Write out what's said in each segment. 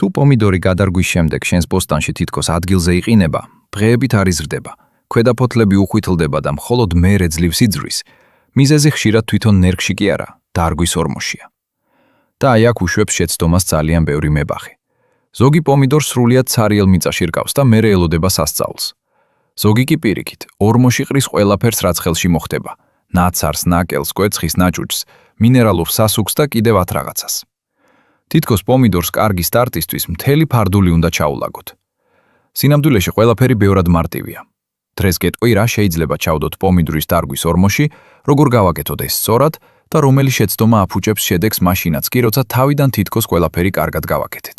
თუ პომიდორი გადარგვის შემდეგ შენს ბოსტანში თითქოს ადგილზე იყინება, დღეებით არ იზრდება, ქვედაფოთლები უხვითლდება და მხოლოდ მერე ძლივს იძვრის, მიზეზი ხშირად თვითონ ნერგში კი არა, დარგვის ორმოშია. და აი აქ უშვებს შეცდომას ძალიან ბევრი მებაღი. ზოგი პომიდორს სრულიად ცარიელ მიწაში რკავს და მერე ელოდება სასწაულს. ზოგი კი პირიქით, ორმოში ყრის ყველაფერს, რაც ხელში მოხდება, ნაცარს, ნაკელს, კვეცხის ნაჭუჭს, მინერალურ სასუქს და კიდევ ათ რაღაცას. თითქოს პომიდორს კარგი სტარტისთვის მთელი ფარდული უნდა ჩაულაგოთ. სინამდვილეში ყველაფერი ბევრად მარტივია. დღეს გეტყვი რა შეიძლება ჩავდოთ პომიდორის დარგვის ორმოში, როგორ გავაკეთოთ ეს სწორად და რომელი შეცდომა აფუჭებს შედეგს მაშინაც კი, როცა თავიდან თითქოს ყველაფერი კარგად გავაკეთეთ.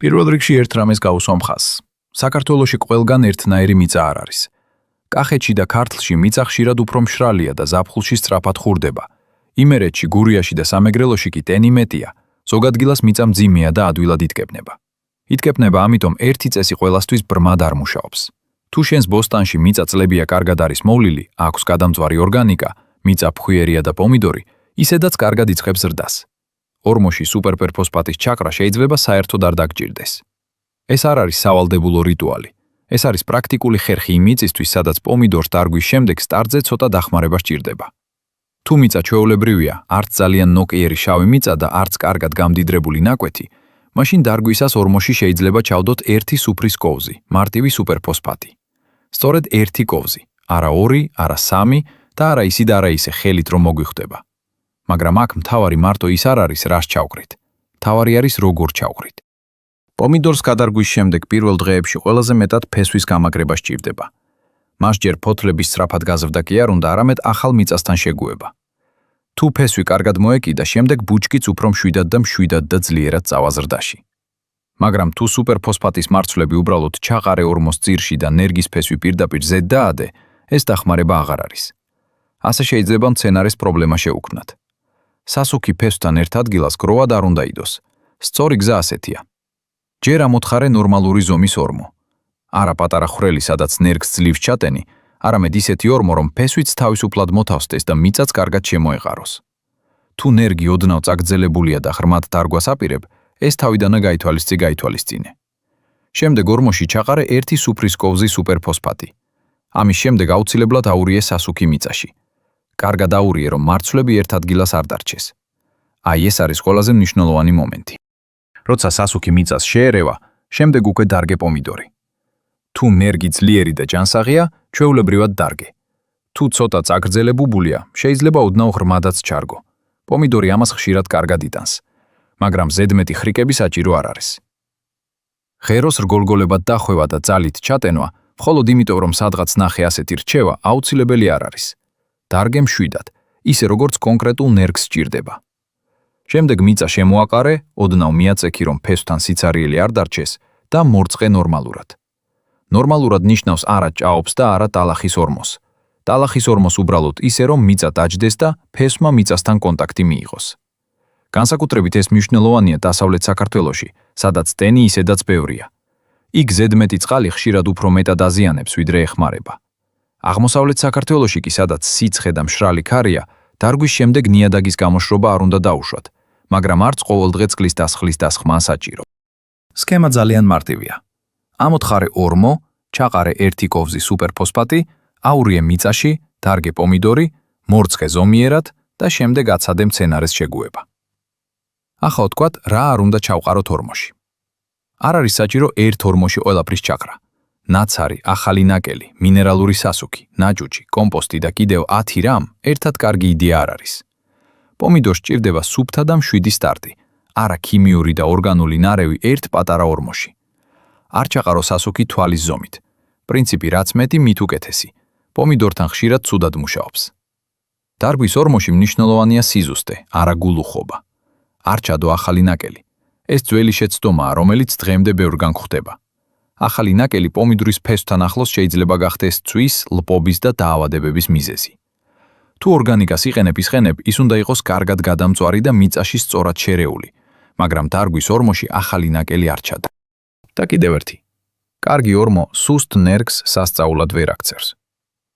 პირველ რიგში ერთ რამეს გავუსვამ ხაზს. საქართველოში ყველგან ერთნაირი მიწა არ არის. კახეთში და ქართლში მიწა ხშირად უფრო მშრალია და ზაფხულში სწრაფად ხურდება. იმერეთში, გურიაში და სამეგრელოში კი ტენი მეტია. ზოგადგილას მიწა მძიმეა და ადვილად იტკეპნება. იტკეპნება, ამიტომ ერთი წესი ყველასთვის ბრმად არ მუშაობს. თუ შენს ბოსტანში მიწა წლებია კარგად არის მოვლილი, აქვს გადამწვარი ორგანიკა, მიწა ფხვიერია და პომიდორი, ისედაც კარგად იწყებს ზრდას. ორმოში სუპერფოსფატის ჩაყრა შეიძლება საერთოდ არ დაგჭირდეს. ეს არ არის სავალდებულო რიტუალი. ეს არის პრაქტიკული ხერხი იმ მიწისთვის, სადაც პომიდორს დარგვის შემდეგ სტარტზე ცოტა დახმარება სჭირდება. თუ მიწა ჩვეულებრივია, არც ძალიან ნოყიერი შავი მიწა და არც კარგად გამდიდრებული ნაკვეთი, მაშინ დარგვისას ორმოში შეიძლება ჩავდოთ ერთი სუფრის კოვზი, მარტივი სუპერფოსფატი. სწორედ ერთი კოვზი, არა ორი, არა სამი და არა ისე და არა ისე ხელით რომ მოგვიხვდება. მაგრამ აქ მთავარი მარტო ის არ არის, რას ჩავყრით. მთავარი არის როგორ ჩავყრით. პომიდორს გადარგვის შემდეგ პირველ დღეებში ყველაზე მეტად ფესვის გამაგრება სჭირდება. მას ჯერ ფოთლების სწრაფად გაზრდა კი არ უნდა, არამედ ახალ მიწასთან შეგუება. თუ ფესვი კარგად მოეკიდა, შემდეგ ბუჩკიც უფრო მშვიდად და ძლიერად წავა ზრდაში. მაგრამ თუ სუპერფოსფატის მარცვლები უბრალოდ ჩაყარე ორმოს ძირში და ნერგის ფესვი პირდაპირ ზედ დაადე, ეს დახმარება აღარ არის. ასე შეიძლება მცენარეს პრობლემა შეუქმნათ. სასუქი ფესვთან ერთ ადგილას გროვად არ უნდა იდოს. სწორი გზა ასეთია. ჯერ ამოთხარე ნორმალური ზომის ორმო. არა პატარა ხვრელი, სადაც ნერგს ძლივს ჩატენი, არამედ ისეთი ორმო, რომ ფესვიც თავისუფლად მოთავსდეს და მიწაც კარგად შემოეყაროს. თუ ნერგი ოდნავ წაგრძელებულია და ღრმად დარგვას აპირებ, ეს თავიდანვე გაითვალისწინე. შემდეგ ორმოში ჩაყარე ერთი სუფრის კოვზი სუპერფოსფატი. ამის შემდეგ აუცილებლად აურიე სასუქი მიწაში. კარგად აურიე, რომ მარცვლები ერთ ადგილას არ დარჩეს. აი ეს არის ყველაზე მნიშვნელოვანი მომენტი. როცა სასუქი მიწას შეერევა, შემდეგ უკვე დარგე პომიდორი. თუ ნერგი ძლიერი და ჯანსაღია, ჩვეულებრივად დარგე. თუ ცოტა წაგრძელებებულია, შეიძლება ოდნავ ღრმადაც ჩარგო. პომიდორი ამას ხშირად კარგად იტანს, მაგრამ ზედმეტი ხრიკები საჭირო არ არის. ღეროს რგოლგოლებად დახვევა და ძალით ჩატენვა, მხოლოდ იმიტომ, რომ სადღაც ნახე ასეთი რჩევა, აუცილებელი არ არის. დარგე მშვიდად, ისე როგორც კონკრეტულ ნერგს სჭირდება. შემდეგ მიწა შემოაყარე, ოდნავ მიაწექი, რომ ფესვთან სიცარიელი არ დარჩეს და მორწყე ნორმალურად. ნორმალურად ნიშნავს არა ჭაობს და არა ტალახის ორმოს. ტალახის ორმოს უბრალოდ ისე, რომ მიწა დაჯდეს და ფესვმა მიწასთან კონტაქტი მიიღოს. განსაკუთრებით ეს მნიშვნელოვანია დასავლეთ საქართველოში, სადაც ტენი ისედაც ბევრია. იქ ზედმეტი წყალი ხშირად უფრო მეტად აზიანებს, ვიდრე ეხმარება. აღმოსავლეთ საქართველოში კი, სადაც სიცხე და მშრალი ქარია, დარგვის შემდეგ ნიადაგის გამოშრობა არ უნდა დაუშვათ, მაგრამ არც ყოველდღე წყლის დასხლის დასხმა საჭირო. სქემა ძალიან მარტივია. ამოთხარე ორმო, ჩაყარე ერთი კოვზი სუპერფოსფატი, აურიე მიწაში, დარგე პომიდორი, მორწყე ზომიერად და შემდეგ აცადე მცენარეს შეგუება. ახლა ვთქვათ, რა არ უნდა ჩავყაროთ ორმოში. არ არის საჭირო ერთ ორმოში ყველაფრის ჩაყრა. ნაცარი, ახალი ნაკელი, მინერალური სასუქი, ნაჭუჭი, კომპოსტი და კიდევ 10 რამ ერთად კარგი იდეა არ არის. პომიდორს სჭირდება სუფთა და მშვიდი სტარტი, არა ქიმიური და ორგანული ნარევი ერთ პატარა ორმოში. არ ჩაყარო სასუქი თვალის ზომით. პრინციპი რაც მეტი, მით უკეთესი. პომიდორთან ხშირად ცუდად მუშაობს. დარგვის ორმოში მნიშვნელოვანია სიზუსტე, არა გულუხობა. არ ჩადო ახალი ნაკელი. ეს ძველი შეცდომაა, რომელიც დღემდე ბევრგან გვხვდება. ახალი ნაკელი პომიდორის ფესვთან ახლოს შეიძლება გახდეს წვის, ლპობის და დაავადებების მიზეზი. თუ ორგანიკას იყენებ, ის უნდა იყოს კარგად გადამწვარი და მიწაში სწორად შერეული, მაგრამ დარგვის ორმოში ახალი ნაკელი არ ჩადა. და კიდევ ერთი. კარგი ორმო სუსტ ნერგს სასწაულად ვერ აქცევს.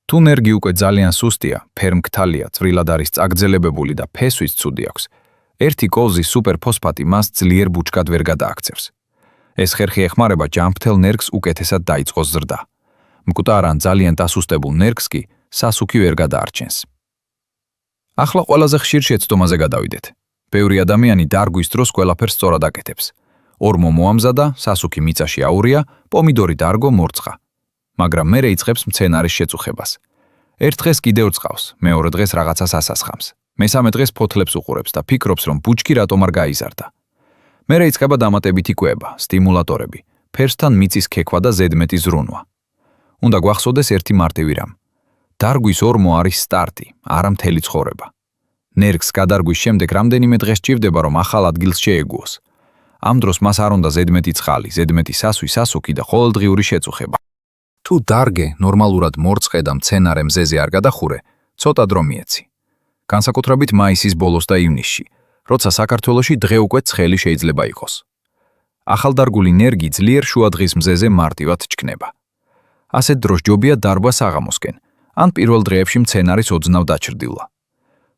თუ ნერგი უკვე ძალიან სუსტია, ფერმკთალია, წვრილად არის წაგრძელებებული და ფესვიც ცუდი აქვს, ერთი კოვზი სუპერფოსფატი მას ძლიერ ბუჩკად ვერ გადააქცევს. ეს ხერხი ეხმარება ჯანმრთელ ნერგს უკეთესად დაიწყოს ზრდა. მკვდარ ან ძალიან დასუსტებულ ნერგს კი სასუქი ვერ გადაარჩენს. ახლა ყველაზე ხშირ შეცდომაზე გადავიდეთ. ბევრი ადამიანი დარგვის დროს ყველაფერს სწორად აკეთებს. ორმო მოამზადა, სასუქი მიწაში აურია, პომიდორი დარგო მორცხა. მაგრამ მერე იწყებს მცენარის შეწუხებას. ერთ დღეს კიდევ წყავს, მეორე დღეს რაღაცას ასასხამს. მესამე დღეს ფოთლებს უყურებს და ფიქრობს, რომ ბუჩქი რატომ არ გაიზარდა. მერე იწყება დამატებითი კვება, სტიმულატორები, ფერსთან მიწის ქექვა და ზედმეტი ზრუნვა. უნდა გვახსოვდეს ერთი მარტივი რამ. დარგვის ორმო არის სტარტი, არა მთელი ცხოვრება. ნერგს გადარგვის შემდეგ რამდენიმე დღეს სჭირდება, რომ ახალ ადგილს შეეგუოს. ამ დროს მას არ უნდა ზედმეტი ცხალი, ზედმეტი სასვი, სასუქი და ყოველდღიური შეწუხება. თუ დარგე ნორმალურად მორწყე და მცენარე მზეზე არ გადახურე, ცოტა დრო მიეცი. განსაკუთრებით მაისის ბოლოს და ივნისში, როცა საქართველოში დღე უკვე ცხელი შეიძლება იყოს. ახალდარგული ნერგი ძლიერ შუადღის მზეზე მარტივად ჩქნება. ასეთ დროს ჯობია დარბა საღამოსკენ, ან პირველ დღეებში მცენარის ოდნავ დაჩრდილა.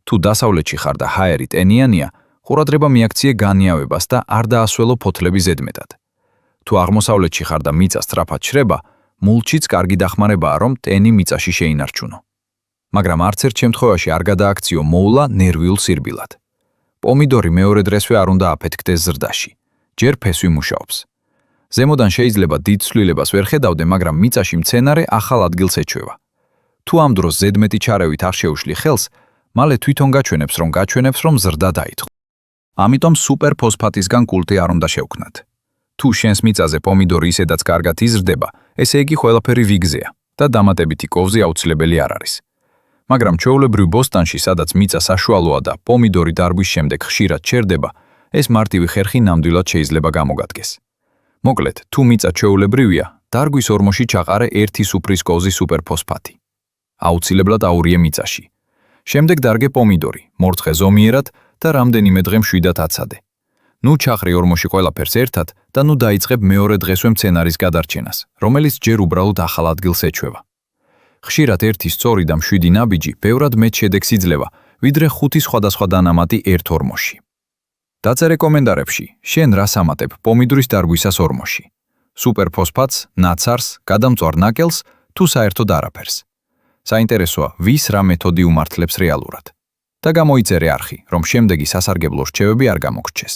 თუ დასავლეთში ხარ და ჰაერი ტენიანია, ყურადღება მიაქციე განიავებას და არ დაასველო ფოთლები ზედმეტად. თუ აღმოსავლეთში ხარ და მიწა სწრაფად შრება, მულჩიც კარგი დახმარებაა, რომ ტენი მიწაში შეინარჩუნო. მაგრამ არც ერთ შემთხვევაში არ გადააქციო მოვლა ნერვიულ სირბილად. პომიდორი მეორე დღესვე არ უნდა აფეთქდეს ზრდაში. ჯერ ფესვი მუშაობს. ზემოდან შეიძლება დიდ ცვლილებას ვერ ხედავდე, მაგრამ მიწაში მცენარე ახალ ადგილს ეჩვევა. თუ ამ დროს ზედმეტი ჩარევით არ შეუშლი ხელს, მალე თვითონ გაჩვენებს, რომ ზრდა დაიწყო. ამიტომ სუპერ ფოსფატისგან კულტი არ უნდა შევქნათ. თუ შენს მიწაზე პომიდორი ისედაც კარგად იზრდება, ესე იგი ყველაფერი ვიგზეა და დამატებითი კოვზი აუცილებელი არ არის. მაგრამ ჩვეულებრივ ბოსტანში, სადაც მიწა საშუალოა და პომიდორი დარგვის შემდეგ ხშირად ჩერდება, ეს მარტივი ხერხი ნამდვილად შეიძლება გამოგადგეს. მოკლედ, თუ მიწა ჩვეულებრივია, დარგვის ორმოში ჩაყარე 1 სუფრის კოვზი სუპერფოსფატი. აუცილებლად აურიე მიწაში. შემდეგ დარგე პომიდორი, მორცხე ზომიერად და რამდენიმე დღე მშვიდად აცადე. ნუ ჩაყრი ორმოში ყველაფერს ერთად და ნუ დაიწყებ მეორე დღესვე მცენარის გადარჩენას, რომელიც ჯერ უბრალოდ ახალ ადგილს ეჩვევა. ხშირად ერთი სწორი და მშვიდი ნაბიჯი ბევრად მეტ შედეგს იძლევა, ვიდრე 5 სხვადასხვა დანამატი ერთ ორმოში. დაწერე კომენტარებში, შენ რას ამატებ პომიდორის დარგვისას ორმოში? სუპერფოსფატს, ნაცარს, გადამწვარ ნაკელს თუ საერთოდ არაფერს? საინტერესოა, ვის რა მეთოდი უმართლებს რეალურად. და გამოიწერე არხი, რომ შემდეგი სასარგებლო რჩევები არ გამოგრჩეს.